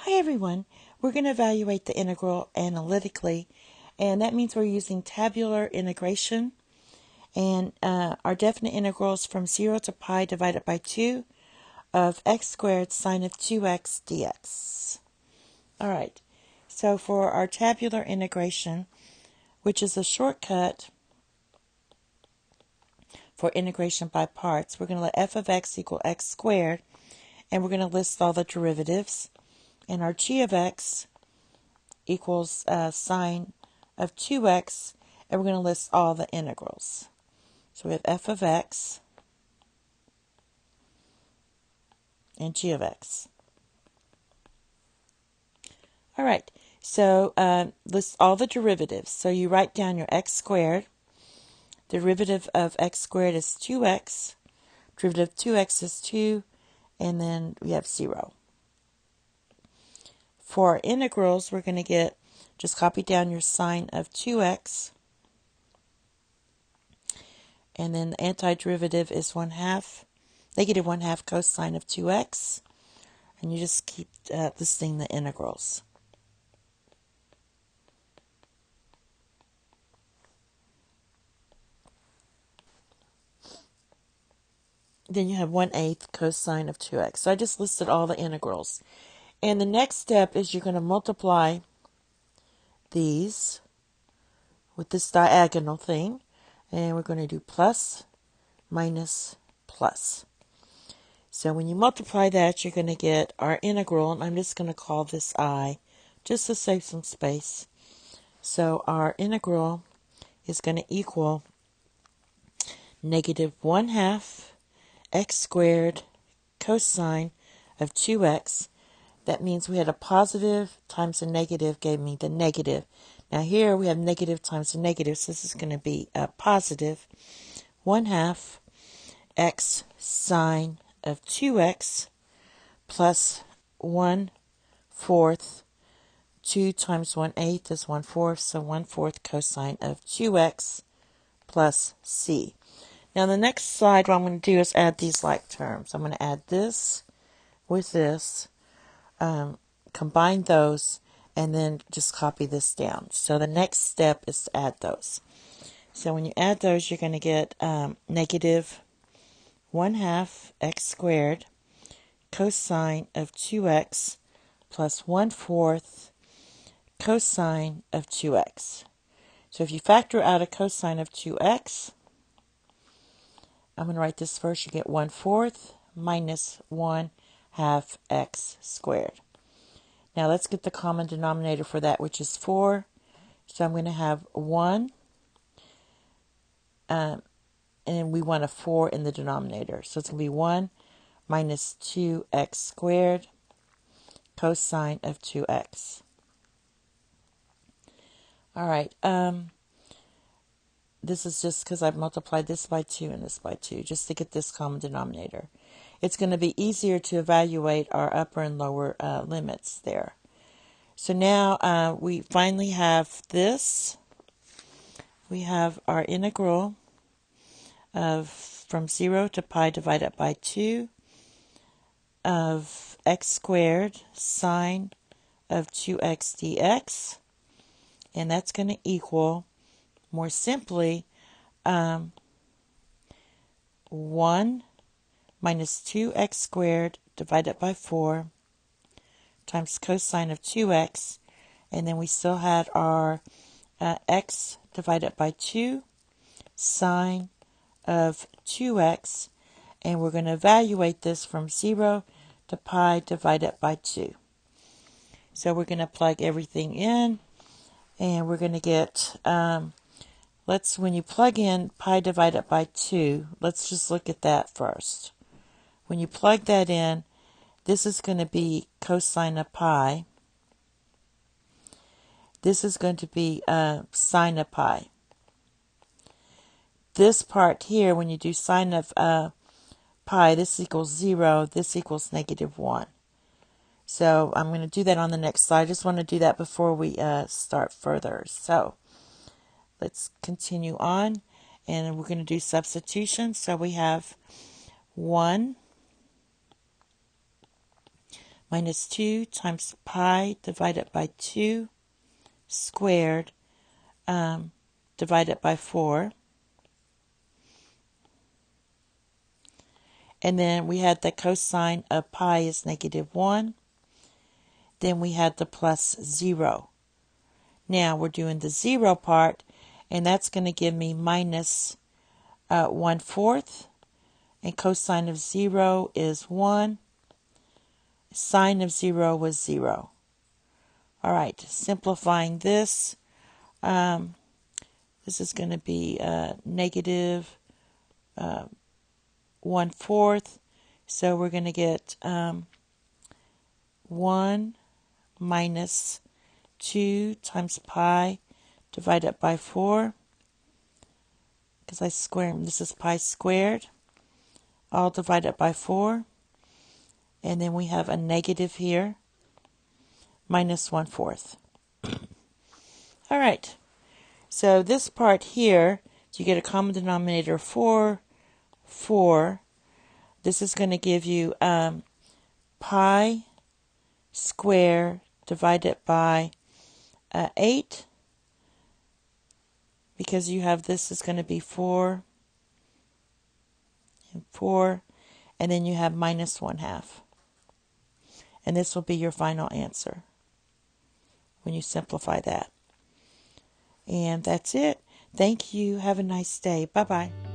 Hi everyone, we're going to evaluate the integral analytically, and that means we're using tabular integration, and our definite integral is from 0 to pi divided by 2 of x squared sine of 2x dx. Alright, so for our tabular integration, which is a shortcut for integration by parts, we're going to let f of x equal x squared, and we're going to list all the derivatives. And our g of x equals sine of 2x, and we're going to list all the integrals. So we have f of x and g of x. All right, so list all the derivatives. So you write down your x squared. Derivative of x squared is 2x. Derivative of 2x is 2, and then we have 0. For our integrals, we're going to get, just copy down your sine of 2x. And then the antiderivative is negative 1/2 cosine of 2x. And you just keep listing the integrals. Then you have 1/8 cosine of 2x. So I just listed all the integrals. And the next step is you're going to multiply these with this diagonal thing. And we're going to do plus, minus, plus. So when you multiply that, you're going to get our integral, and I'm just going to call this I, just to save some space. So our integral is going to equal negative 1/2 x squared cosine of 2x. That means we had a positive times a negative gave me the negative. Now here we have negative times a negative, so this is going to be a positive 1/2 x sine of 2x plus 1/4. 2 times 1/8 is 1/4, so 1/4 cosine of 2x plus c. Now the next slide, what I'm going to do is add these like terms. I'm going to add this with this, combine those, and then just copy this down. So the next step is to add those. So when you add those, you're going to get negative 1/2 x squared cosine of 2x plus 1/4 cosine of 2x. So if you factor out a cosine of 2x, I'm going to write this first. You get 1/4 minus 1/2 x squared. Now let's get the common denominator for that, which is 4. So I'm going to have 1, and we want a 4 in the denominator. So it's going to be 1 minus 2x squared cosine of 2x. All right. This is just because I've multiplied this by 2 and this by 2, just to get this common denominator. It's going to be easier to evaluate our upper and lower limits there. So now we finally have this. We have our integral of from 0 to pi divided by 2 of x squared sine of 2x dx. And that's going to equal, more simply, 1 minus 2x squared divided by 4 times cosine of 2x, and then we still had our x divided by 2 sine of 2x, and we're going to evaluate this from 0 to pi divided by 2. So we're going to plug everything in, and we're going to get, when you plug in pi divided by 2, let's just look at that first. When you plug that in, this is going to be cosine of pi. This is going to be sine of pi. This part here, when you do sine of pi, this equals 0, this equals negative 1. So I'm going to do that on the next slide. I just want to do that before we start further. So let's continue on, and we're going to do substitution. So we have 1 minus 2 times pi divided by 2 squared divided by 4. And then we had the cosine of pi is -1. Then we had the plus 0. Now we're doing the 0 part, and that's going to give me minus 1/4. And cosine of 0 is 1. Sine of 0 was 0. All right, simplifying this, this is going to be negative 1/4. So we're going to get 1 minus 2 times pi divided by 4. Because I squared, this is pi squared, all divided by 4. And then we have a negative here, minus 1/4. All right, so this part here, you get a common denominator 4, 4. This is going to give you pi squared divided by 8. Because you have this is going to be 4 and 4. And then you have minus 1/2. And this will be your final answer when you simplify that. And that's it. Thank you. Have a nice day. Bye-bye.